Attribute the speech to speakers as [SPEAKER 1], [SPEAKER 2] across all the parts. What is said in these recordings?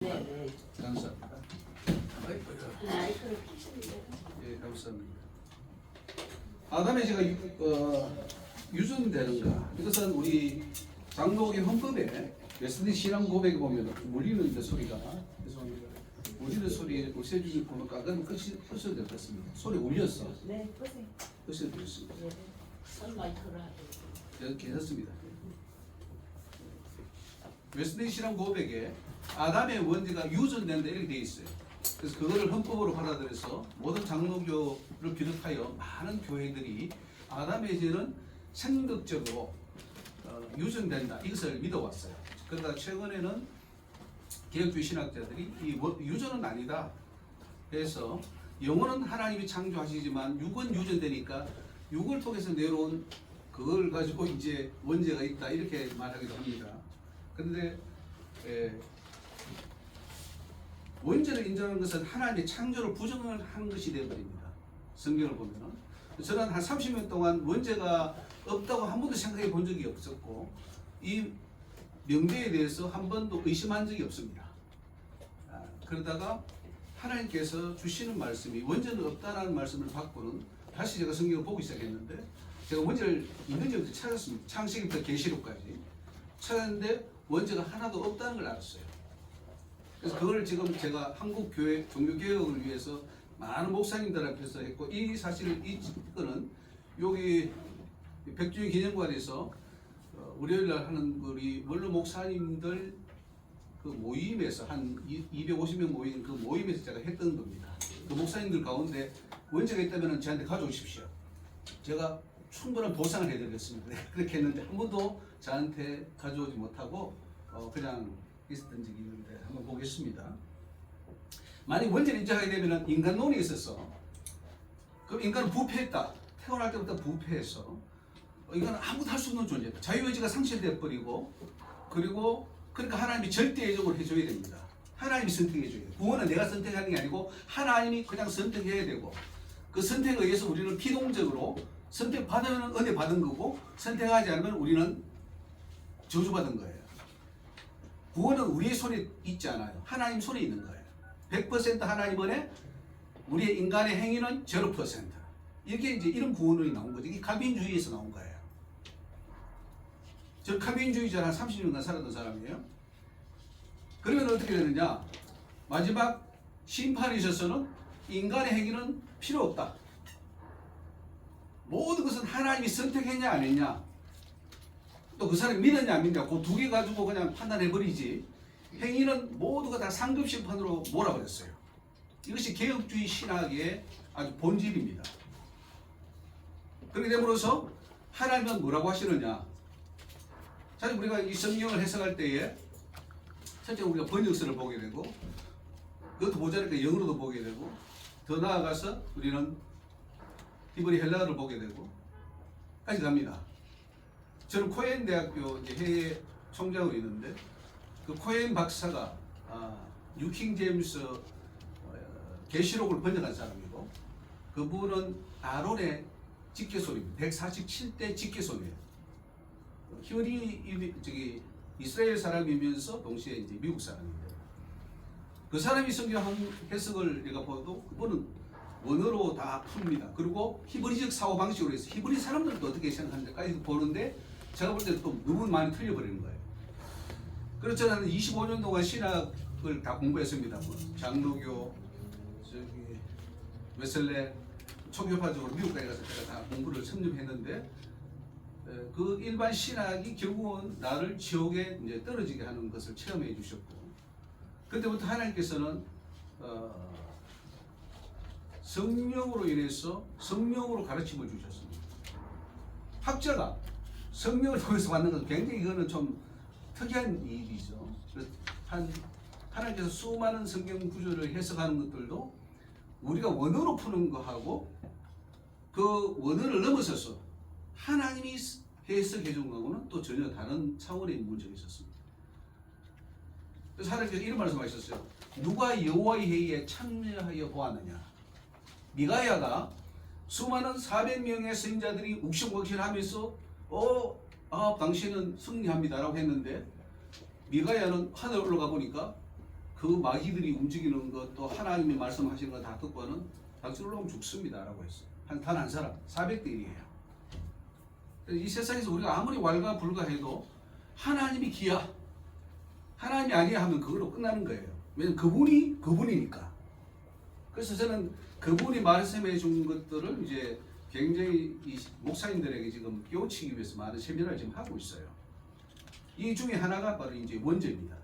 [SPEAKER 1] 네.
[SPEAKER 2] 감사합니다. 예, 감사합니다. 아담의 죄가 유전되는가? 이것은 우리 장로교 헌법에 웨스턴 신앙 고백에 보면 물리는 이제 소리가 죄송합니다. 울리는 소리에 없애주기 보니까 그건 끄셔도 될 것 같습니다. 소리 울렸어.
[SPEAKER 1] 네, 끄세요.
[SPEAKER 2] 끄셔도 되겠습니다.
[SPEAKER 1] 네. 선 마이크를 하죠.
[SPEAKER 2] 괜찮습니다. 웨스턴 신앙 고백에 아담의 원죄가 유전된다 이렇게 되어 있어요. 그래서 그거를 헌법으로 받아들여서 모든 장로교를 비롯하여 많은 교회들이 아담의 죄는 생덕적으로 유전된다 이것을 믿어왔어요. 그러다 최근에는 개혁주의 신학자들이 이 유전은 아니다 해서 영혼은 하나님이 창조하시지만 육은 유전되니까 육을 통해서 내려온 그걸 가지고 이제 원죄가 있다 이렇게 말하기도 합니다. 그런데 원죄를 인정하는 것은 하나님의 창조를 부정을 하는 것이 되어버립니다. 성경을 보면은 저는 한 30년 동안 원죄가 없다고 한 번도 생각해 본 적이 없었고 이 명제에 대해서 한 번도 의심한 적이 없습니다. 그러다가 하나님께서 주시는 말씀이 원죄는 없다라는 말씀을 받고는 다시 제가 성경을 보기 시작했는데 제가 원죄를 있는지 없는지 찾았습니다. 창세기부터 계시록까지 찾았는데 원죄가 하나도 없다는 걸 알았어요. 그래서 그걸 지금 제가 한국 교회 종교개혁을 위해서 많은 목사님들 앞에서 했고 이 사실을 이거는 여기 백주의 기념관에서 월요일날 하는 우리 원로 목사님들 그 모임에서 한 250명 모인 그 모임에서 제가 했던 겁니다. 그 목사님들 가운데 원죄가 있다면 저한테 가져오십시오. 제가 충분한 보상을 해드리겠습니다. 그렇게 했는데 한 번도 저한테 가져오지 못하고 그냥 있었던 적이 있는데 한번 보겠습니다. 만약 원죄를 인정하게 되면 인간론이 있었어. 그럼 인간은 부패했다. 태어날 때부터 부패해서 이건 아무도 할 수 없는 존재다. 자유의지가 상실돼 버리고 그리고 그러니까 하나님이 절대적으로 해줘야 됩니다. 하나님이 선택해줘야 돼요. 구원은 내가 선택하는 게 아니고 하나님이 그냥 선택해야 되고 그 선택에 의해서 우리는 피동적으로 선택받으면 은혜 받은 거고 선택하지 않으면 우리는 저주받은 거예요. 구원은 우리의 손에 있지 않아요. 하나님 손에 있는 거예요. 100% 하나님 은혜, 우리의 인간의 행위는 0%. 이게 이제 이런 구원론이 나온 거죠. 이게 칼빈주의에서 나온 거예요. 저 칼빈주의자 한 30년간 살았던 사람이에요. 그러면 어떻게 되느냐? 마지막 심판에 있어서는 인간의 행위는 필요 없다. 모든 것은 하나님이 선택했냐 안 했냐, 또 그 사람이 믿었냐 안 믿냐, 그 두 개 가지고 그냥 판단해버리지 행위는 모두가 다 상급 심판으로 몰아버렸어요. 이것이 개혁주의 신학의 아주 본질입니다. 그렇게 됨으로써 하나님은 뭐라고 하시느냐? 사실 우리가 이 성경을 해석할 때에 첫째 우리가 번역서를 보게 되고 그것도 모자라니까 영어로도 보게 되고 더 나아가서 우리는 히브리 헬라어를 보게 되고 까지 갑니다. 저는 코엔 대학교 해외 총장으로 있는데 그 코엔 박사가 뉴킹 제임스 계시록을 번역한 사람이고 그분은 아론의 직계손입니다. 147대 직계손이에요. 히브리 이스라엘 사람이면서 동시에 이제 미국 사람입니다. 그 사람이 성경 해석을 내가 봐도 그분은 원어로 다 풉니다. 그리고 히브리적 사고 방식으로 해서 히브리 사람들도 어떻게 생각하는지까지 보는데 제가 볼 때는 또 너무 많이 틀려버리는 거예요. 그래서 저는 25년 동안 신학을 다 공부했습니다. 장로교, 웨슬레, 초교파적으로 미국까지 가서 제가 다 공부를 섭렵했는데 그 일반 신학이 결국은 나를 지옥에 이제 떨어지게 하는 것을 체험해 주셨고 그때부터 하나님께서는 성령으로 인해서 성령으로 가르침을 주셨습니다. 학자가 성령을 통해서 받는 것은 굉장히 이거는 좀 특이한 일이죠. 하나님께서 수많은 성경 구절을 해석하는 것들도 우리가 원어로 푸는 거하고 그 원어를 넘어서서 하나님이 해석해 준 거하고는 또 전혀 다른 차원의 문제가 있었습니다. 그래서 하나님께서 이런 말씀하셨어요. 누가 여호와의 회의에 참여하여 보았느냐? 미가야가 수많은 400명의 선지자들이 욱신욱신하면서 당신은 승리합니다라고 했는데 미가야는 하늘 올라가 보니까 그 마귀들이 움직이는 것 또 하나님이 말씀하시는 거 다 듣고는 당신 올라오면 죽습니다라고 했어요. 단 한 사람 400대 1이에요. 이 세상에서 우리가 아무리 왈가불가해도 하나님이 기야, 하나님이 아니야 하면 그걸로 끝나는 거예요. 왜냐면 그분이니까. 그래서 저는 그분이 말씀해 준 것들을 이제 굉장히 이 목사님들에게 지금 깨우치기 위해서 많은 세미나를 지금 하고 있어요. 이 중에 하나가 바로 이제 원죄입니다.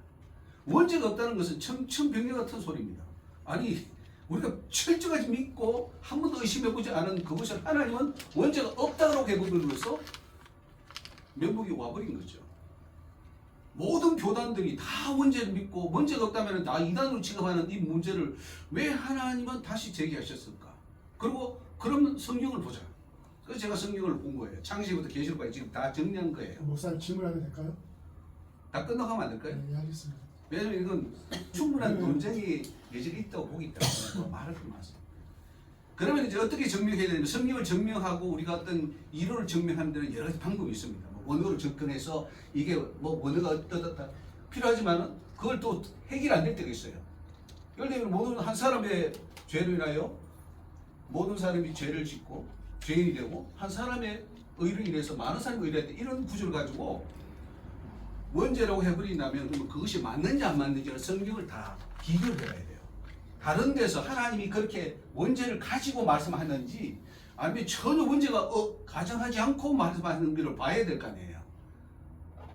[SPEAKER 2] 원죄가 없다는 것은 청천벽력 같은 소리입니다. 아니 우리가 철저하게 믿고 한 번도 의심해보지 않은 그것을 하나님은 원죄가 없다고 해버림으로써 면목이 와버린 거죠. 모든 교단들이 다 원죄를 믿고 원죄가 없다면 다 이단으로 취급하는 이 문제를 왜 하나님은 다시 제기하셨을까? 그리고 그러면 성경을 보자. 그래서 제가 성경을 본 거예요. 창세기부터 계시록까지 지금 다 정리한 거예요.
[SPEAKER 3] 목사님 질문하면 될까요?
[SPEAKER 2] 다 끝나고 하면 안 될까요?
[SPEAKER 3] 네, 알겠습니다.
[SPEAKER 2] 왜냐면 이건 충분한 논쟁이 여전히 있다고 보기 때문에 뭐 말할 건 많습니다. 그러면 이제 어떻게 증명해야 되냐면 성경을 증명하고 우리가 어떤 이론을 증명하는 데는 여러 가지 방법이 있습니다. 뭐 원어를 접근해서 이게 뭐 원어가 어떻다 필요하지만은 그걸 또 해결 안 될 때가 있어요. 예를 들면 모든 한 사람의 죄로 인하여 모든 사람이 죄를 짓고 죄인이 되고 한 사람의 의로 인해서 많은 사람이 의뢰할 때 이런 구조를 가지고 원죄라고 해버린다면 그러면 그것이 맞는지 안 맞는지는 성경을 다 비교를 해봐야 돼요. 다른 데서 하나님이 그렇게 원죄를 가지고 말씀하는지 아니면 전혀 원죄가 가정하지 않고 말씀하는 것을 봐야 될 거 아니에요.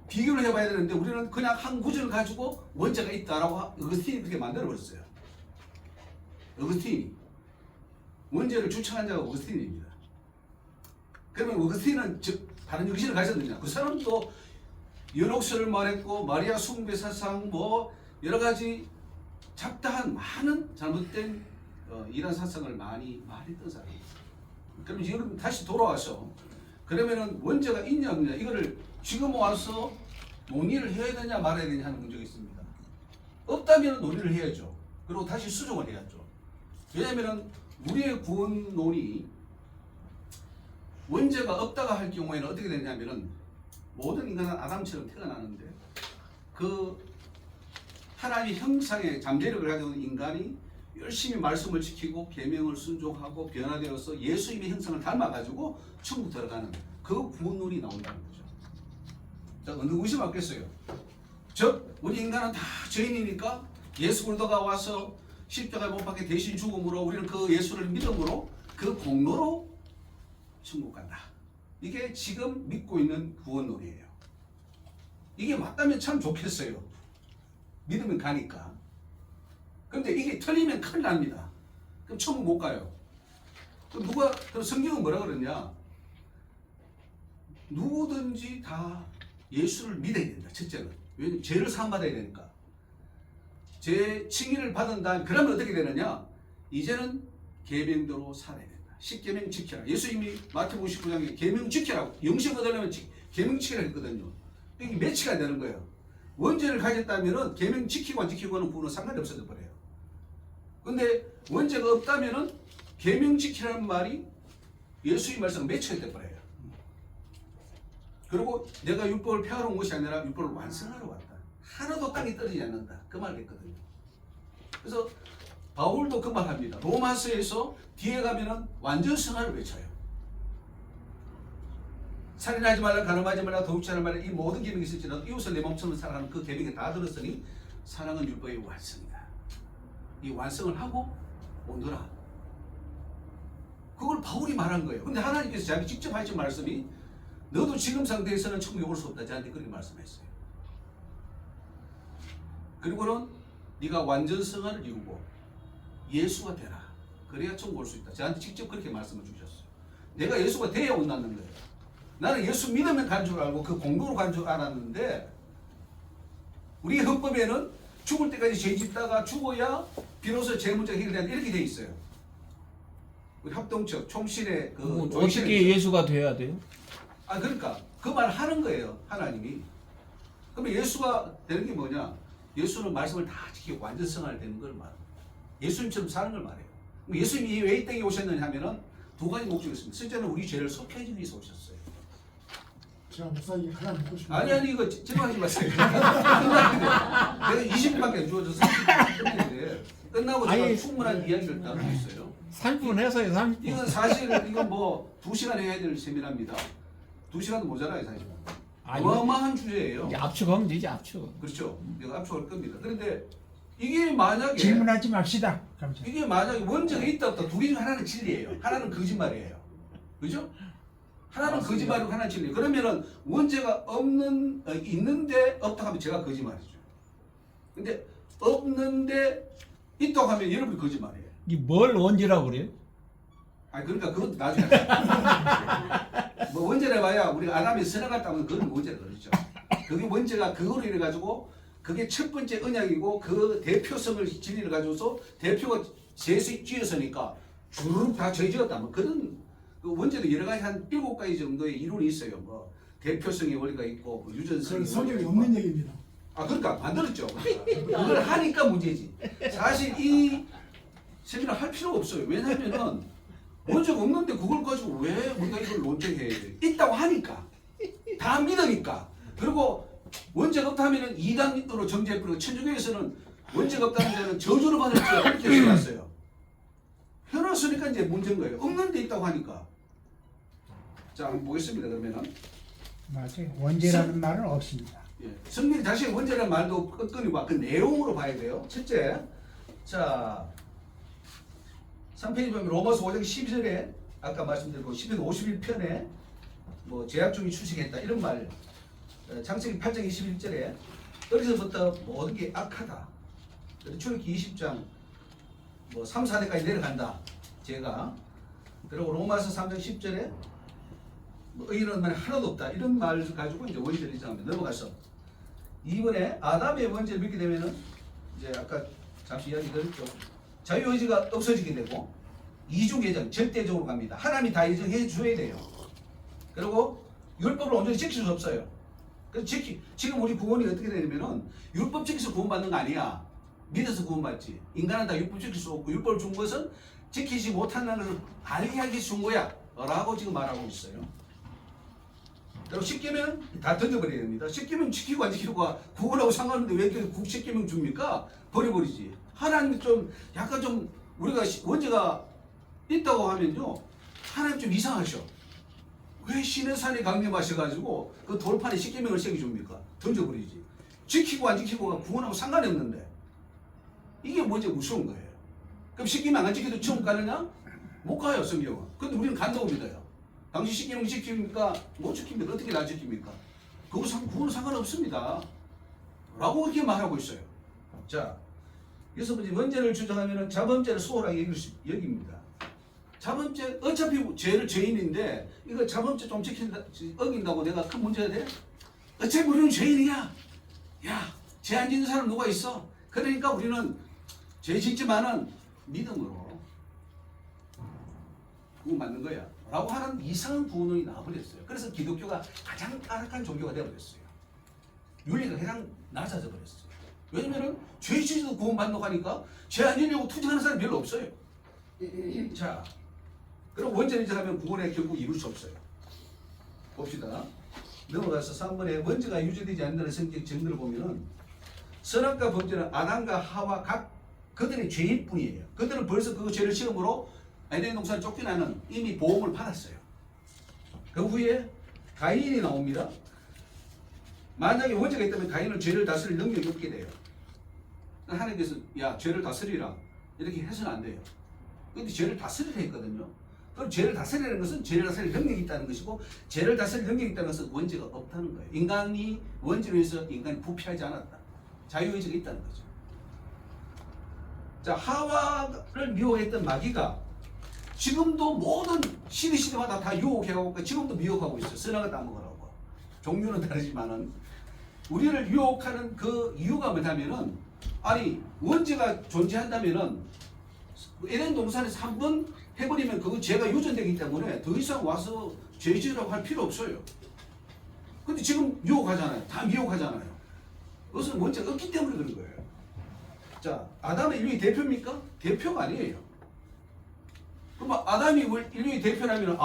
[SPEAKER 2] 비교를 해봐야 되는데 우리는 그냥 한 구절을 가지고 원죄가 있다라고 어거스틴이 그렇게 만들어버렸어요. 어거스틴이 원죄를 주창한 자가 어거스틴입니다. 그러면 어거스틴은 다른 정신을 가졌느냐? 그 사람도 연옥설을 말했고 마리아 숭배 사상 뭐 여러 가지 잡다한 많은 잘못된 이런 사상을 많이 말했던 사람이에요. 그럼 지금 다시 돌아와서 그러면은 원죄가 있냐 없냐 이거를 지금 와서 논의를 해야 되냐 말아야 되냐 하는 문제가 있습니다. 없다면 논의를 해야죠. 그리고 다시 수정을 해야죠. 왜냐하면은 우리의 구원론이 원죄가 없다가 할 경우에는 어떻게 되냐면은 모든 인간은 아담처럼 태어나는데 그 하나님의 형상의 잠재력을 가지고 있는 인간이 열심히 말씀을 지키고 계명을 순종하고 변화되어서 예수님의 형상을 닮아가지고 천국 들어가는 그 구원론이 나온다는 거죠. 자, 어느 것이 맞겠어요? 즉 우리 인간은 다 죄인이니까 예수 그리스도가 와서 십자가에 못 박혀 대신 죽음으로 우리는 그 예수를 믿음으로 그 공로로 천국 간다. 이게 지금 믿고 있는 구원론이에요. 이게 맞다면 참 좋겠어요. 믿으면 가니까. 그런데 이게 틀리면 큰일 납니다. 그럼 천국 못 가요. 그럼 그럼 성경은 뭐라 그러냐? 누구든지 다 예수를 믿어야 된다. 첫째는. 왜냐면 죄를 사함받아야 되니까. 죄 칭의를 받은 다음 그러면 어떻게 되느냐? 이제는 계명대로 살아야 된다. 십계명 지켜라. 예수님이 마태복음 19장에 계명 지켜라고 영생 얻으려면 계명 지켜라 했거든요. 이게 매치가 되는 거예요. 원죄를 가졌다면은 계명 지키고 안 지키고는 부분은 상관이 없어져 버려요. 근데 원죄가 없다면은 계명 지키라는 말이 예수의 말씀 매치가 돼 버려요. 그리고 내가 율법을 폐하러 온 것이 아니라 율법을 완성하러 왔다. 하나도 땅이 떨어지지 않는다. 그 말을 했거든요. 그래서 바울도 그 말합니다. 로마서에서 뒤에 가면은 완전 성화를 외쳐요. 살인하지 말라, 간음하지 말라, 도둑질하지 말라 이 모든 계명이 있을지라도 이웃을 내 몸처럼 사랑하는 그 계명이 다 들었으니 사랑은 율법의 완성이다. 이 완성을 하고 오너라. 그걸 바울이 말한 거예요. 근데 하나님께서 자기 직접 하신 말씀이 너도 지금 상태에서는 천국에 올 수 없다. 저한테 그렇게 말씀했어요. 그리고는 네가 완전 성화를 이루고 예수가 되라. 그래야 천국 올 수 있다. 저한테 직접 그렇게 말씀을 주셨어요. 내가 예수가 돼야 온다는 거예요. 나는 예수 믿으면 간 줄 알고 그 공로로 간 줄 알았는데 우리 헌법에는 죽을 때까지 죄 짓다가 죽어야 비로소 죄 문제가 해결된다 이렇게 돼 있어요. 우리 합동측 총신의 그
[SPEAKER 4] 어떻게 예수가 돼야 돼요?
[SPEAKER 2] 그러니까 그 말 하는 거예요. 하나님이. 그러면 예수가 되는 게 뭐냐? 예수는 말씀을 다 지키고 완전 성화되는 걸 말해요. 예수님처럼 사는 걸 말해요. 예수님이 왜 이 땅에 오셨느냐 하면은 두 가지 목적이 있습니다. 첫째는 우리 죄를 속해주기 위해서 오셨어요.
[SPEAKER 3] 제가 목사님 하나 묻고 싶은데.
[SPEAKER 2] 아니 이거 질문하지 마세요. 끝났는데 내가 20분밖에 안 주어져서 30분 끝냈는데 끝나고 제가
[SPEAKER 4] 아니,
[SPEAKER 2] 충분한 이야기를 따르고 있어요.
[SPEAKER 4] 30분 해서요, 30분.
[SPEAKER 2] 이건 사실 이건 뭐 2시간 해야 될 세미나입니다. 2시간도 모자라요 사실. 어마어마한 주제예요.
[SPEAKER 4] 이제 압축하면 되지, 압축.
[SPEAKER 2] 그렇죠. 내가 압축할 겁니다. 그런데 이게 만약에
[SPEAKER 5] 질문하지 맙시다. 감사합니다.
[SPEAKER 2] 이게 만약에 원죄가 있다 없다 두 개 중 하나는 진리예요. 하나는 거짓말이에요. 그죠? 하나는
[SPEAKER 4] 맞습니다.
[SPEAKER 2] 거짓말이고 하나는 진리. 그러면은 원죄가 있는데 없다 하면 제가 거짓말이죠. 근데 없는데 있다고 하면 여러분이 거짓말이에요.
[SPEAKER 4] 이 뭘 원지라고 그래요?
[SPEAKER 2] 아니 그러니까 그것도 나중에 하자. 뭐 원죄라 봐야 우리가 아담이 선악했다 하면 그건 원죄라 그러죠. 그게 원죄가 그거로 인해 가지고 그게 첫 번째 언약이고 그 대표성을 진리를 가지고서 대표가 셋이 쥐었으니까 주르륵 다 저지었다. 뭐 그런 그 원죄도 여러 가지 한 7가지 정도의 이론이 있어요. 뭐 대표성의 원리가 있고 뭐 유전성의
[SPEAKER 3] 그건 성경에
[SPEAKER 2] 원리가
[SPEAKER 3] 없는
[SPEAKER 2] 있고.
[SPEAKER 3] 얘기입니다.
[SPEAKER 2] 아 그러니까 만들었죠. 그걸 하니까 문제지. 사실 이 세미나 할 필요가 없어요. 왜냐하면은 원죄가 없는데 그걸 가지고 왜 우리가 이걸 논쟁해야 돼? 있다고 하니까 다 믿으니까. 그리고 원죄가 없다 하면은 이단으로 정죄해버리고 천주교에서는 원죄가 없다는 데는 저주를 받을 줄 이렇게 해놨어요. 해놨으니까 이제 문제인 거예요. 없는데 있다고 하니까. 자 한번 보겠습니다. 그러면은
[SPEAKER 5] 맞아요. 원죄라는 말은 없습니다.
[SPEAKER 2] 예. 성민이 다시 원죄라는 말도 끈끈이 봐. 그 내용으로 봐야 돼요. 첫째, 자 3페이지 보면 로마서 5장 12절에 아까 말씀드렸고 10편 51편에 뭐 제약 중에 출생했다 이런 말. 창세기 8장 21절에 어려서부터 모든 게 악하다. 출애굽기 20장 뭐 3, 4대까지 내려간다. 제가 그리고 로마서 3장 10절에 뭐 의인은 말 하나도 없다. 이런 말 가지고 이제 원죄를 인정합니다. 넘어가서 이번에 아담의 원죄를 믿게 되면은 이제 아까 잠시 이야기 드렸죠. 자유의지가 없어지게 되고 이중 예정 절대적으로 갑니다. 하나님이 다 예정해 줘야 돼요. 그리고 율법을 온전히 지킬 수 없어요. 그래서 지금 우리 구원이 어떻게 되냐면은 율법 지켜서 구원받는 거 아니야. 믿어서 구원받지. 인간은 다 율법 지킬 수 없고 율법을 준 것은 지키지 못한다는 것을 알게 하기 위해서 준 거야 라고 지금 말하고 있어요. 그리고 10계명 다 던져버려야 됩니다. 10계명 지키고 안 지키고가 구원하고 상관없는데 왜 이렇게 10계명 줍니까? 버려버리지. 하나님이 좀 약간 좀 우리가 원죄가 있다고 하면요 하나님 좀 이상하셔. 왜 신의 산에 강림하셔가지고 그 돌판에 10계명을 새겨줍니까? 던져버리지. 지키고 안 지키고가 구원하고 상관이 없는데 이게 뭔지 무서운 거예요. 그럼 10계명 안 지켜도 천국 가느냐? 못 가요 성경은. 근데 우리는 간다고 믿어요. 당신 10계명 지킵니까? 못 지킵니까? 어떻게 안 지킵니까? 그거는 상관없습니다 라고 그렇게 말하고 있어요. 자 여섯 번째 원죄를 주장하면 자범죄를 소홀하게 여깁니다. 자범죄 어차피 죄를 죄인인데 이거 자범죄 좀 어긴다고 내가 큰 문제가 돼? 어차피 우리는 죄인이야. 야, 죄 안 짓는 사람 누가 있어? 그러니까 우리는 죄 짓지만은 믿음으로 그거 맞는 거야 라고 하는 이상한 구원이 나와버렸어요. 그래서 기독교가 가장 타락한 종교가 되어버렸어요. 윤리가 가장 낮아져 버렸어요. 왜냐면은 죄 짓어도 구원받는다고 하니까 죄 안 지려고 투쟁하는 사람이 별로 없어요. 자 그럼 원죄를 인정하면 구원에 결국 이룰 수 없어요. 봅시다. 넘어가서 3번에 원죄가 유죄되지 않는다는 성경 증거를 보면은 선악과 범죄는 아담과 하와 각 그들의 죄일 뿐이에요. 그들은 벌써 그 죄를 시험으로 에덴 동산을 쫓겨나는 이미 보험을 받았어요. 그 후에 가인이 나옵니다. 만약에 원죄가 있다면 가인은 죄를 다스릴 능력이 없게 돼요. 하나님께서 야 죄를 다스리라 이렇게 해서는 안 돼요. 근데 죄를 다스리라 했거든요. 그럼 죄를 다스리라는 것은 죄를 다스릴 능력이 있다는 것이고 죄를 다스릴 능력이 있다는 것은 원죄가 없다는 거예요. 인간이 원죄로 해서 인간이 부패하지 않았다. 자유의지가 있다는 거죠. 자 하와를 미혹했던 마귀가 지금도 모든 시대마다 다 유혹해가고 지금도 미혹하고 있어요. 선악을 따먹으라고. 종류는 다르지만은 우리를 유혹하는 그 이유가 뭐냐면은 아니 원죄가 존재한다면은 에덴 동산에서 한번 해버리면 그거 죄가 유전되기 때문에 더 이상 와서 죄지으라고 할 필요 없어요. 근데 지금 유혹하잖아요. 다 미혹하잖아요. 그것은 원죄가 없기 때문에 그런 거예요. 자 아담의 인류의 대표입니까? 대표가 아니에요. 그럼 아담이 인류의 대표라면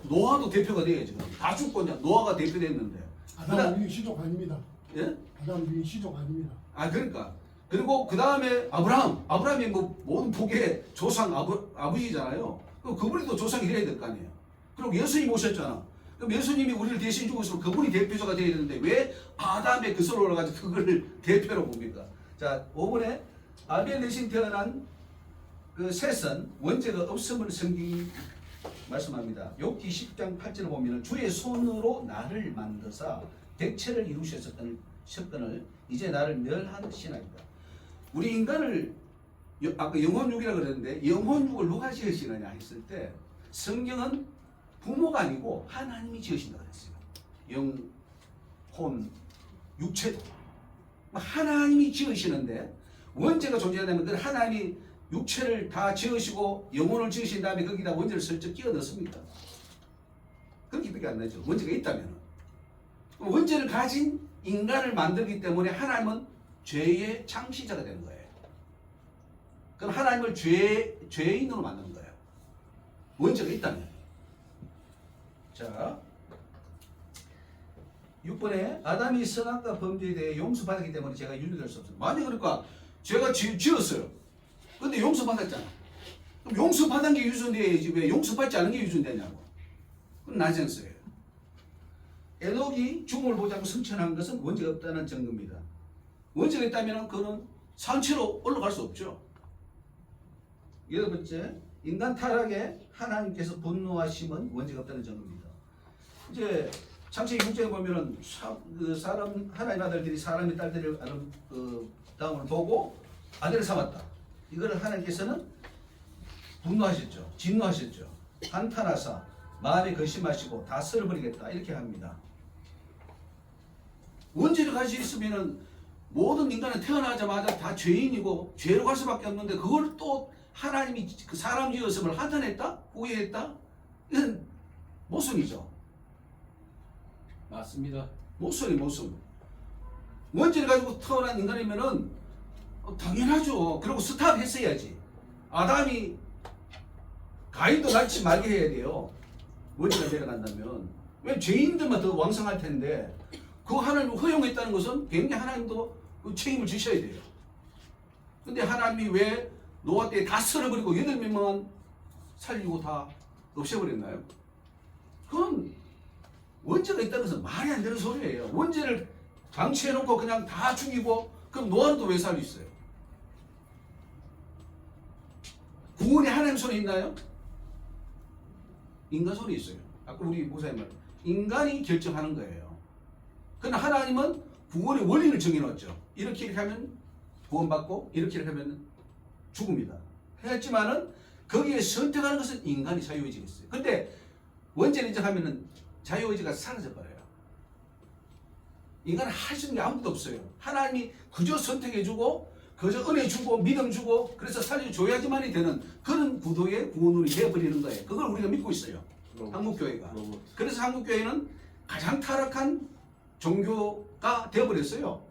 [SPEAKER 2] 노아도 대표가 돼야지. 다 죽고 그냥 노아가 대표됐는데.
[SPEAKER 3] 아담은 우리 시족 아닙니다.
[SPEAKER 2] 예?
[SPEAKER 3] 아담은 우리 시족 아닙니다.
[SPEAKER 2] 아 그러니까. 그리고 그 다음에 아브라함이 뭐 모든 복의 조상 아버지잖아요. 그럼 그분이 또 조상이 돼야 될 거 아니에요. 그리고 예수님 오셨잖아. 그럼 예수님이 우리를 대신 죽으시고 그분이 대표자가 돼야 되는데 왜 아담의 그슬로 올라가지고 그걸 대표로 봅니까? 자, 5번에 아벨 대신 태어난 그 셋은 원죄가 없음을 성경이 말씀합니다. 욥기 10장 8절을 보면 주의 손으로 나를 만드사 백체를 이루셨거늘 이제 나를 멸하시나이다. 우리 인간을 아까 영혼육이라고 그랬는데 영혼육을 누가 지으시느냐 했을 때 성경은 부모가 아니고 하나님이 지으신다고 그랬어요. 영혼, 육체도 하나님이 지으시는데 원죄가 존재한다면 그 하나님이 육체를 다 지으시고 영혼을 지으신 다음에 거기다 원죄를 슬쩍 끼워 넣습니다. 그렇게밖에 안 나죠. 원죄가 있다면. 원죄를 가진 인간을 만들기 때문에 하나님은 죄의 창시자가 되는 거예요. 그럼 하나님을 죄인으로 만드는 거예요. 원죄가 있다면. 자, 6번에 아담이 선악과 범죄에 대해 용서받았기 때문에 제가 윤리될 수 없습니다. 만약 그러니까 제가 지었어요. 근데 용서받았잖아. 그럼 용서받은 게 유전돼야지 왜 용서받지 않은 게 유전되냐고. 그건 나젠스예요. 에녹이 죽음을 보지 않고 승천한 것은 원죄가 없다는 증거입니다. 원죄가 있다면 그는 산채로 올라갈 수 없죠. 8번째, 인간 타락에 하나님께서 분노하심은 원죄가 없다는 증거입니다. 이제 창세기 6장에 보면은 하나님 아들들이 사람의 딸들을 다음을 보고 아들을 삼았다. 이거를 하나님께서는 분노하셨죠. 진노하셨죠. 한탄하사 마음에 거심하시고 다 쓸어버리겠다 이렇게 합니다. 원죄를 가지고 있으면은 모든 인간은 태어나자마자 다 죄인이고 죄로 갈 수밖에 없는데 그걸 또 하나님이 그 사람 지었음을 한탄했다? 후회했다? 이건 모순이죠.
[SPEAKER 6] 맞습니다.
[SPEAKER 2] 모순. 원죄를 가지고 태어난 인간이면은 당연하죠. 그리고 스탑했어야지. 아담이 가인도 낳지 말게 해야 돼요. 원죄가 내려간다면. 왜 죄인들만 더 왕성할 텐데 그 하나님을 허용했다는 것은 굉장히 하나님도 그 책임을 지셔야 돼요. 근데 하나님이 왜 노아 때 다 쓸어버리고 8명만 살리고 다 없애버렸나요? 그건 원죄가 있다는 것은 말이 안 되는 소리예요. 원죄를 방치해놓고 그냥 다 죽이고 그럼 노아는 또 왜 살고 있어요? 구원이 하나님 손에 있나요? 인간 손에 있어요. 아까 우리 목사님 말 인간이 결정하는 거예요. 그러나 하나님은 구원의 원리를 정해놨죠. 이렇게 하면 구원받고 이렇게 하면 죽음이다. 했지만은 거기에 선택하는 것은 인간이 자유의지가 있어요. 근데 원죄를 인정하면은 자유의지가 사라져버려요. 인간은 할 수 있는 게 아무것도 없어요. 하나님이 그저 선택해주고 그저 은혜 주고 믿음 주고 그래서 살려줘야지만이 되는 그런 구도의 구원론이 되어버리는 거예요. 그걸 우리가 믿고 있어요. 한국교회가. 그래서 한국교회는 가장 타락한 종교가 되어버렸어요.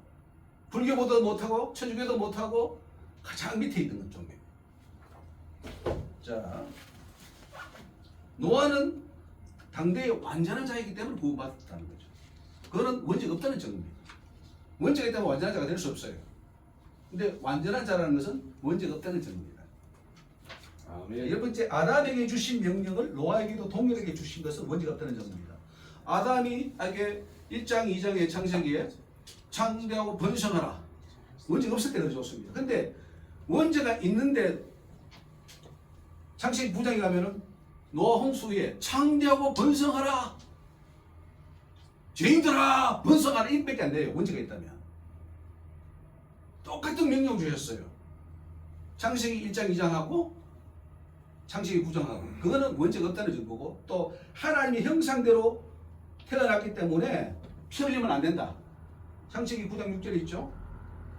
[SPEAKER 2] 불교보다 못하고 천주교도 못하고 가장 밑에 있는 종교. 자, 노아는 당대의 완전한 자이기 때문에 구원받았다는 거죠. 그거는 원죄가 없다는 증거입니다. 원죄가 있다면 완전한 자가 될 수 없어요. 근데 완전한 자라는 것은 원죄가 없다는 증거입니다.
[SPEAKER 6] 아멘.
[SPEAKER 2] 10번째, 아담에게 주신 명령을 노아에게도 동일하게 주신 것은 원죄가 없다는 증거입니다. 아담이에게 1장 2장의 창세기에 창대하고 번성하라. 원죄가 없을 때가 좋습니다. 근데 원죄가 있는데 창세기 9장에 가면은 노아 홍수 위에 창대하고 번성하라. 죄인들아 번성하라. 이밖에 안 돼요. 원죄가 있다면. 똑같은 명령 주셨어요. 창세기 1장 2장하고 창세기 9장하고 그거는 원죄가 없다는 증거고 또 하나님의 형상대로 태어났기 때문에 피 흘리면 안 된다. 창세기 9장 6절에 있죠.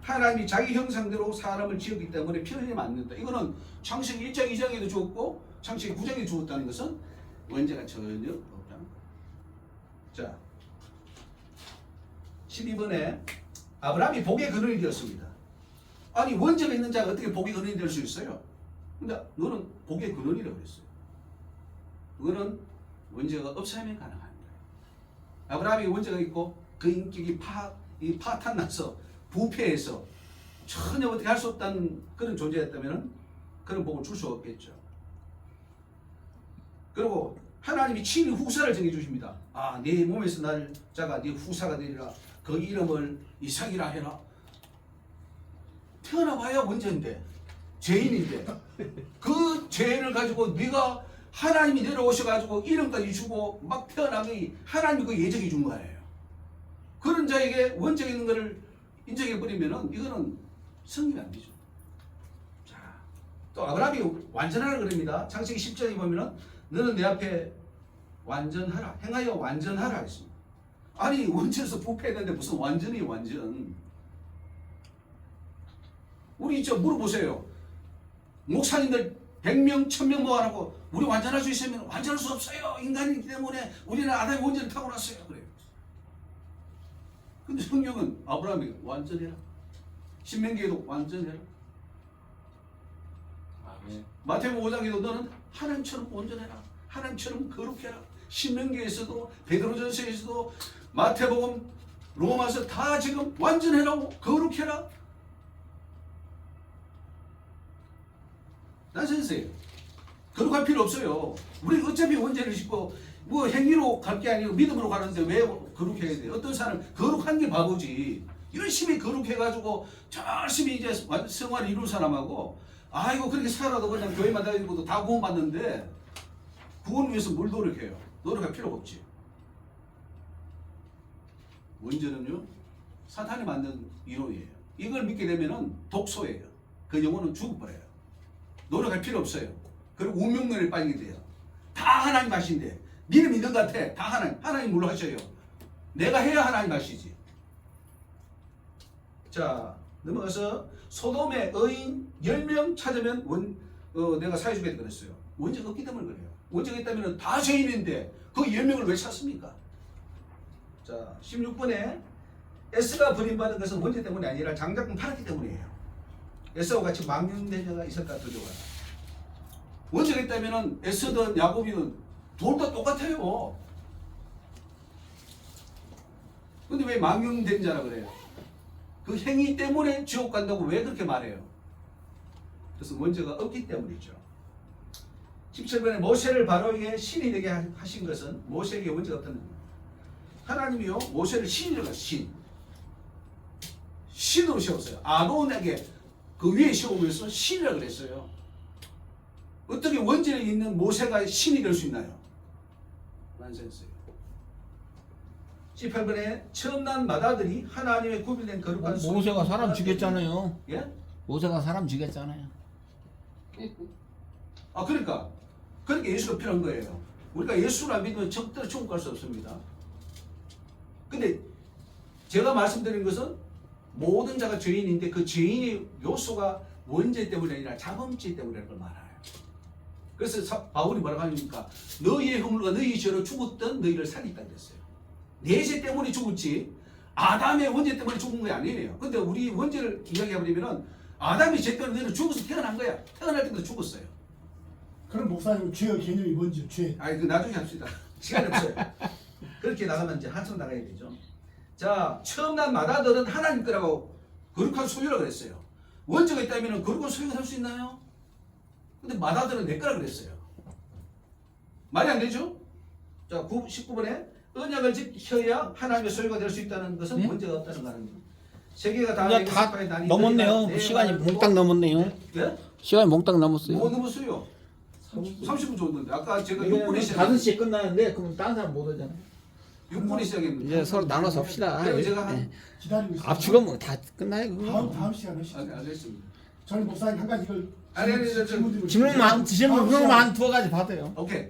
[SPEAKER 2] 하나님이 자기 형상대로 사람을 지었기 때문에 피 흘리면 안 된다. 이거는 창세기 1장 2장에도 주었고 창세기 9장에 주었다는 것은 원죄가 전혀 없다는 거예요. 자, 12번에 아브라함이 복의 근원이 되었습니다. 아니 원죄가 있는 자가 어떻게 복의 근원이 될 수 있어요? 근데 너는 복의 근원이라고 했어요. 그거는 원죄가 없어야만 가능한 거예요. 아브라함이 원죄가 있고 그 인격이 파탄나서 부패해서 전혀 어떻게 할 수 없다는 그런 존재였다면 그런 복을 줄 수 없겠죠. 그리고 하나님이 친히 후사를 정해주십니다. 아, 네 몸에서 날 자가 네 후사가 되리라. 그 이름을 이삭이라 해라. 태어나봐야 원죄인데, 죄인인데, 그 죄를 가지고 네가 하나님이 내려오셔가지고 이름까지 주고 막 태어나기 하나님이 그 예정해 준 거예요. 그런 자에게 원죄가 있는 것을 인정해버리면은 이거는 성립이 안 되죠. 자, 또 아브라함이 완전하라 그럽니다. 창세기 10장에 보면은 너는 내 앞에 완전하라, 행하여 완전하라 했습니다. 아니, 원죄에서 부패했는데 무슨 완전이 완전. 우리 저 물어보세요. 목사님들 100명, 1000명 모아놓고 우리 완전할 수 있으면 완전할 수 없어요. 인간이기 때문에 우리는 아담의 원죄를 타고났어요. 그래요. 근데 성경은 아브라함이 완전해라. 신명기에도 완전해라.
[SPEAKER 6] 아멘.
[SPEAKER 2] 마태복음 5장에도 너는 하나님처럼 온전해라. 하나님처럼 거룩해라. 신명기에서도 베드로전서에서도 마태복음 로마서 다 지금 완전해라고 거룩해라. 난센스예요. 거룩할 필요 없어요. 우리 어차피 원죄를 짓고 뭐 행위로 갈 게 아니고 믿음으로 가는데 왜 거룩해야 돼? 어떤 사람 거룩한 게 바보지. 열심히 거룩해가지고 열심히 이제 생활을 이룬 사람하고 아이고 그렇게 살아도 그냥 교회만 다니고도 다 구원받는데 구원 위해서 뭘 노력해요? 노력할 필요가 없지. 원죄는요 사탄이 만든 이론이에요. 이걸 믿게 되면은 독소예요. 그 영혼은 죽어버려요. 노력할 필요 없어요. 그리고 운명론에 빠지게 돼요. 다 하나님 하신데 니는 믿는 것 같아. 다 하나님 물로 하셔요. 내가 해야 하나님 하시지. 자, 넘어가서 소돔의 의인 10명 찾으면 내가 사해주겠다 그랬어요. 원죄가 없기 때문에 그래요. 원죄가 있다면 다 죄인인데 그 10명을 왜 찾습니까? 자, 16번에 에스가 버림받은 것은 원죄 때문이 아니라 장작금 팔았기 때문이에요. 에스와 같이 망령된 자가 있을까 더 좋아요. 원죄가 있다면 에스든 야곱이든 둘 다 똑같아요. 근데 왜 망령된 자라 그래요? 그 행위 때문에 지옥 간다고 왜 그렇게 말해요? 그래서 원죄가 없기 때문이죠. 17번에 모세를 바로에게 신이 되게 하신 것은 모세에게 원죄가 없다는 겁니다. 하나님이요 모세를 신이라고 신으로 세웠어요. 아론에게 그 위에 세우면서 신이라고 그랬어요. 어떻게 원죄에 있는 모세가 신이 될 수 있나요? 난센스예요. 18번에 처음 난 마다들이 하나님의 구별된 거룩한
[SPEAKER 4] 모세가 사람 죽였잖아요.
[SPEAKER 2] 예?
[SPEAKER 4] 모세가 사람 죽였잖아요.
[SPEAKER 2] 아 그러니까 예수가 필요한 거예요. 우리가 예수를 안 믿으면 절대로 천국 갈 수 없습니다. 근데 제가 말씀드린 것은 모든 자가 죄인인데 그 죄인의 요소가 원죄 때문이 아니라 자범죄 때문이라는 걸 말해요. 그래서 바울이 뭐라고 하니까 너희의 허물과 너희 죄로 죽었던 너희를 살리다 그랬어요. 내 죄 때문에 죽었지 아담의 원죄 때문에 죽은 게 아니에요. 근데 우리 원죄를 이야기해버리면 아담의 죄 때문에 너희는 죽어서 태어난 거야. 태어날 때부터 죽었어요.
[SPEAKER 3] 그럼 목사님 죄의 개념이 뭔지 죄.
[SPEAKER 2] 아니 그 나중에 합시다. 시간이 없어요. 그렇게 나가면 이제 한참 나가야 되죠. 자, 처음 난 마다들은 하나님 거라고 거룩한 소유라고 그랬어요. 원죄가 있다면 거룩한 소유가 할 수 있나요? 근데 마다들은 내 거라 그랬어요. 말이 안 되죠? 자, 19번에 언약을 지켜야 하나님의 소유가 될 수 있다는 것은
[SPEAKER 4] 네?
[SPEAKER 2] 문제가 없다는 거 아닙니까? 세계가 다
[SPEAKER 4] 이제 다 넘었네요. 시간이 몽땅 넘었네요.
[SPEAKER 2] 예?
[SPEAKER 4] 시간이 몽땅 넘었어요.
[SPEAKER 2] 뭐 넘었어요? 30분 줬는데 아까 제가 6분에 시작했는데
[SPEAKER 4] 5시에 끝나는데 그럼 다른 사람 못 오잖아요.
[SPEAKER 2] 6분에 시작했는데
[SPEAKER 4] 이제 서로 나눠서 합시다.
[SPEAKER 2] 그래서 제가 한
[SPEAKER 3] 기다리고 있어요.
[SPEAKER 4] 압축은 뭐 다 끝나요. 그거.
[SPEAKER 3] 다음 시간에 하시죠.
[SPEAKER 2] 알겠습니다.
[SPEAKER 3] 저는 목사님 한 가지 이걸
[SPEAKER 2] 아니, 저
[SPEAKER 3] 질문드리고
[SPEAKER 4] 질문만
[SPEAKER 3] 싶어요.
[SPEAKER 4] 한 두어 가지 받아요.
[SPEAKER 2] 오케이.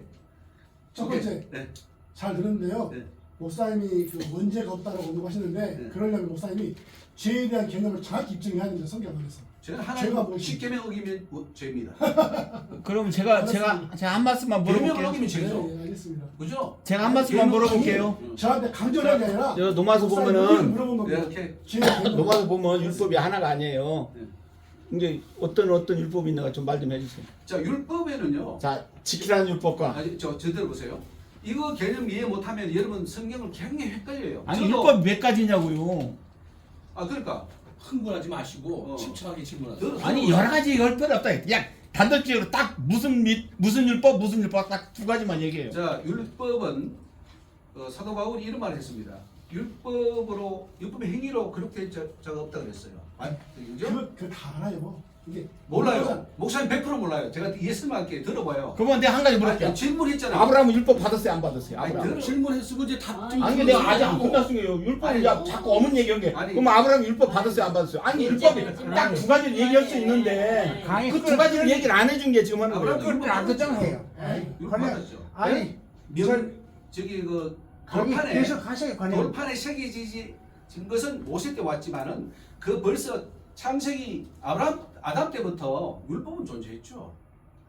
[SPEAKER 3] 첫
[SPEAKER 2] 오케이.
[SPEAKER 3] 번째
[SPEAKER 2] 네.
[SPEAKER 3] 잘 들었는데요.
[SPEAKER 2] 네.
[SPEAKER 3] 목사님이 그 원죄가 없다고 언급하시는데
[SPEAKER 2] 네.
[SPEAKER 3] 그러려면 목사님이 죄에 대한 개념을 정확히 입증해야 됩니다. 성경 안에서.
[SPEAKER 2] 저는
[SPEAKER 3] 죄가
[SPEAKER 2] 하나님
[SPEAKER 3] 뭐지?
[SPEAKER 2] 십계명 어기면 죄입니다.
[SPEAKER 4] 그럼 제가 한 말씀만
[SPEAKER 2] 계명을
[SPEAKER 4] 물어볼게요.
[SPEAKER 2] 어기면 죄죠.
[SPEAKER 3] 네, 알겠습니다.
[SPEAKER 2] 그죠?
[SPEAKER 4] 제가 한 말씀만
[SPEAKER 2] 계명을
[SPEAKER 4] 물어볼게요.
[SPEAKER 3] 저한테 강조하는 게 아니라
[SPEAKER 4] 저 노마서
[SPEAKER 3] 목사님이
[SPEAKER 4] 보면은
[SPEAKER 3] 물어본
[SPEAKER 2] 네,
[SPEAKER 3] 겁니다.
[SPEAKER 2] 오케이.
[SPEAKER 3] 죄의 개념.
[SPEAKER 4] 노마서 보면 율법이 하나가 아니에요.
[SPEAKER 2] 네.
[SPEAKER 4] 이제 어떤 율법이 있는가 좀 말 좀 해주세요.
[SPEAKER 2] 자, 율법에는요.
[SPEAKER 4] 자, 지키라는 율법과
[SPEAKER 2] 아니, 저 들어보세요. 이거 개념 이해 못하면 여러분 성경을 굉장히 헷갈려요.
[SPEAKER 4] 아니
[SPEAKER 2] 저도-
[SPEAKER 4] 율법 몇 가지냐고요.
[SPEAKER 2] 아, 그러니까
[SPEAKER 1] 흥분하지 마시고
[SPEAKER 2] 어.
[SPEAKER 1] 침착하게 질문하세요.
[SPEAKER 4] 아니 여러 가지 율법이 없다. 그냥 단도직으로 딱 무슨 율법 딱 두 가지만 얘기해요.
[SPEAKER 2] 자, 율법은 사도 바울이 이런 말을 했습니다. 율법의 행위로 그렇게 자가 없다 그랬어요. 그죠?
[SPEAKER 3] 그거 다 알아요. 뭐. 이게
[SPEAKER 2] 몰라요. 목사님 100% 몰라요. 제가 예수님 할게 들어봐요.
[SPEAKER 4] 그러면 내가 한 가지 물을게요.
[SPEAKER 2] 질문했잖아요.
[SPEAKER 4] 아브라함은 율법 받았어요, 안 받았어요?
[SPEAKER 2] 아니,
[SPEAKER 4] 아브라함.
[SPEAKER 2] 들어.
[SPEAKER 1] 질문했으면 이제 답 좀.
[SPEAKER 4] 아니 내가 아직 안 끝났어요. 율법을
[SPEAKER 2] 아니,
[SPEAKER 4] 자꾸 어문 얘기한 게.
[SPEAKER 2] 아니.
[SPEAKER 4] 그럼 아브라함 율법 받았어요, 안 받았어요? 아니 율법이 딱 두 가지를 얘기할 수 있는데
[SPEAKER 5] 강의
[SPEAKER 4] 그 두 가지를 얘기를 안 해준 게 지금 하는 거예요.
[SPEAKER 2] 아브라함
[SPEAKER 5] 그걸 나그정해요.
[SPEAKER 2] 율법 받았죠.
[SPEAKER 5] 아니
[SPEAKER 2] 저기 그
[SPEAKER 5] 거기
[SPEAKER 2] 돌판에
[SPEAKER 5] 계속 하세요. 관련.
[SPEAKER 2] 돌판에 새겨진 것은 모세 때 왔지만은 그 벌써 창세기 아담 때부터 율법은 존재했죠.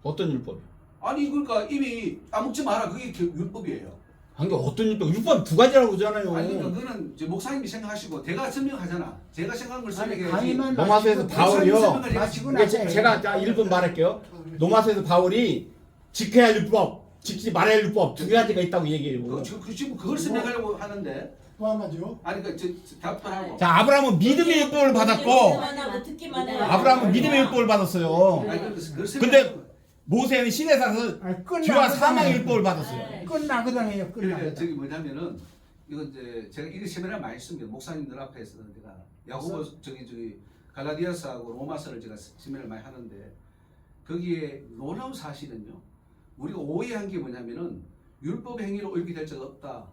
[SPEAKER 4] 어떤 율법이요?
[SPEAKER 2] 아니 그러니까 이미 따먹지 마라 그게 율법이에요.
[SPEAKER 4] 아니 어떤 율법? 율법 두 가지라고 그러잖아요.
[SPEAKER 2] 아니 그러니까 그거는 이제 목사님이 생각하시고 내가 설명하잖아. 제가 생각한 걸 설명해야지.
[SPEAKER 5] 강의만
[SPEAKER 4] 로마서에서
[SPEAKER 5] 마시고
[SPEAKER 4] 바울이요.
[SPEAKER 2] 설명을 해야지.
[SPEAKER 5] 마시고
[SPEAKER 4] 이게
[SPEAKER 5] 나서
[SPEAKER 4] 제가 1분 말할게요. 로마서에서 바울이 지켜야 할 율법, 지키지 말아야 할 율법 두 가지가 있다고 얘기해요.
[SPEAKER 2] 지금 그걸 설명하려고 하는데
[SPEAKER 3] 또 한 가지요.
[SPEAKER 2] 아니 그 답변 하고.
[SPEAKER 4] 자, 아브라함은 믿음의 율법을 받았고
[SPEAKER 1] 듣기만 하고 듣기만 해요.
[SPEAKER 4] 아브라함은 믿음의 율법을 받았어요.
[SPEAKER 2] 아니 그걸
[SPEAKER 4] 근데 모세는 신에 사서
[SPEAKER 5] 아니,
[SPEAKER 4] 죄와 사망의 율법을 받았어요.
[SPEAKER 5] 끝나거든요.
[SPEAKER 2] 그러니까
[SPEAKER 5] 끝나.
[SPEAKER 2] 저기 뭐냐면은 이거 이제 제가 이거 세미나 많이 씁니다. 목사님들 앞에서 내가 야고보 저기 갈라디아서하고 로마서를 제가 세미나를 많이 하는데 거기에 놀라운 사실은요. 우리가 오해한 게 뭐냐면은 율법 행위로 옳게 될 적 없다.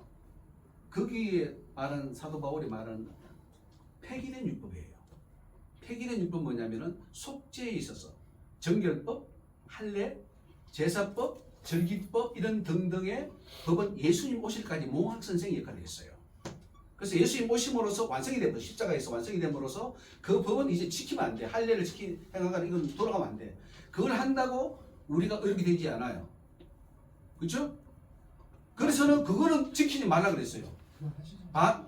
[SPEAKER 2] 거기에 말하는 사도 바울이 말하는 폐기된 율법이에요. 폐기된 율법 뭐냐면은 속죄에 있어서 정결법, 할례, 제사법, 절기법 이런 등등의 법은 예수님 오실까지 몽학 선생의 역할을 했어요. 그래서 예수님 오심으로써 완성이 됨으로 십자가에서 완성이 됨으로써 그 법은 이제 지키면 안 돼. 할례를 행하거나 이건 돌아가면 안 돼. 그걸 한다고 우리가 의롭게 되지 않아요. 그렇죠? 그래서는 그거는 지키지 말라 그랬어요. 아,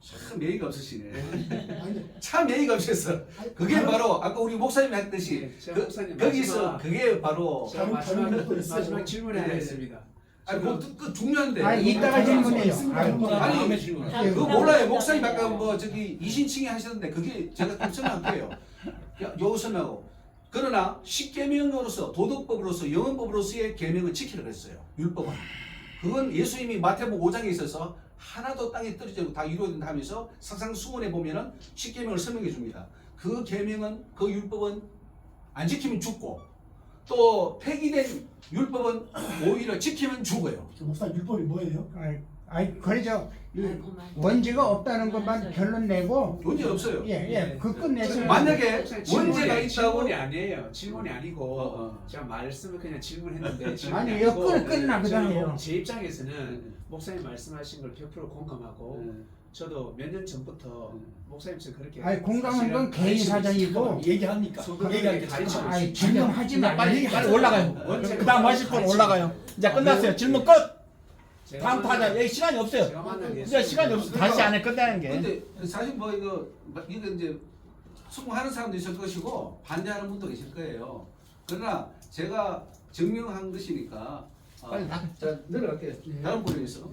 [SPEAKER 2] 참 예의가 없으시네. 참 예의가 없었어. 그게 바로 아까 우리 목사님이 했듯이
[SPEAKER 7] 제가 목사님
[SPEAKER 2] 거기서
[SPEAKER 7] 마지막-
[SPEAKER 2] 그게 바로
[SPEAKER 7] 제가 마지막 질문이 하나 있습니다.
[SPEAKER 2] 아니 그 중요한데.
[SPEAKER 5] 아니 이따가 질문해요.
[SPEAKER 2] 아니,
[SPEAKER 1] 다음에 질문하세요.
[SPEAKER 2] 그거 몰라요. 목사님 아까 뭐 저기 이신칭이 하셨는데 그게 제가 좀 설명할게요. 여우선하고 그러나 십계명으로서 도덕법으로서 영언법으로서의 계명은 지키라 그랬어요. 율법은. 그건 예수님이 마태복음 5장에 있어서 하나도 땅에 떨어지지 않고 다 이루어진다 하면서 상상수훈에 보면은 십계명을 설명해 줍니다. 그 계명은 그 율법은 안 지키면 죽고 또 폐기된 율법은 오히려 지키면 죽어요.
[SPEAKER 3] 목사 율법이 뭐예요?
[SPEAKER 5] 아이 그러죠. 원죄가 없다는 것만 결론 내고
[SPEAKER 2] 문제 없어요.
[SPEAKER 5] 그 끝내서
[SPEAKER 2] 만약에
[SPEAKER 7] 질문이
[SPEAKER 2] 원죄가 있다고
[SPEAKER 7] 질문이 아니에요. 질문이 아니고
[SPEAKER 2] 어.
[SPEAKER 7] 제가 말씀을 그냥 질문했는데 질문이
[SPEAKER 5] 아니, 이거
[SPEAKER 7] 아니고
[SPEAKER 5] 끝나거든요.
[SPEAKER 7] 제 입장에서는 목사님 말씀하신 걸 100% 공감하고 저도 몇 년 전부터 목사님처럼 그렇게
[SPEAKER 5] 아니 공감한 건 개인 사정이고
[SPEAKER 1] 얘기합니까?
[SPEAKER 7] 얘기하게 가르쳐
[SPEAKER 5] 아니 질문하지 마.
[SPEAKER 4] 빨리 올라가요. 그다음 하실 분 올라가요. 이제 끝났어요. 질문 끝. 다음 타자. 여기 시간이 없어요.
[SPEAKER 7] 제가 만난
[SPEAKER 4] 이제 시간이 없어. 다시 안에 끝내는 게.
[SPEAKER 2] 근데 사실 뭐 이거 이제 수긍하는 사람도 있을 것이고 반대하는 분도 계실 거예요. 그러나 제가 증명한 것이니까
[SPEAKER 4] 빨리 나가.
[SPEAKER 2] 자 내려갈게요. 다음 분에 있어.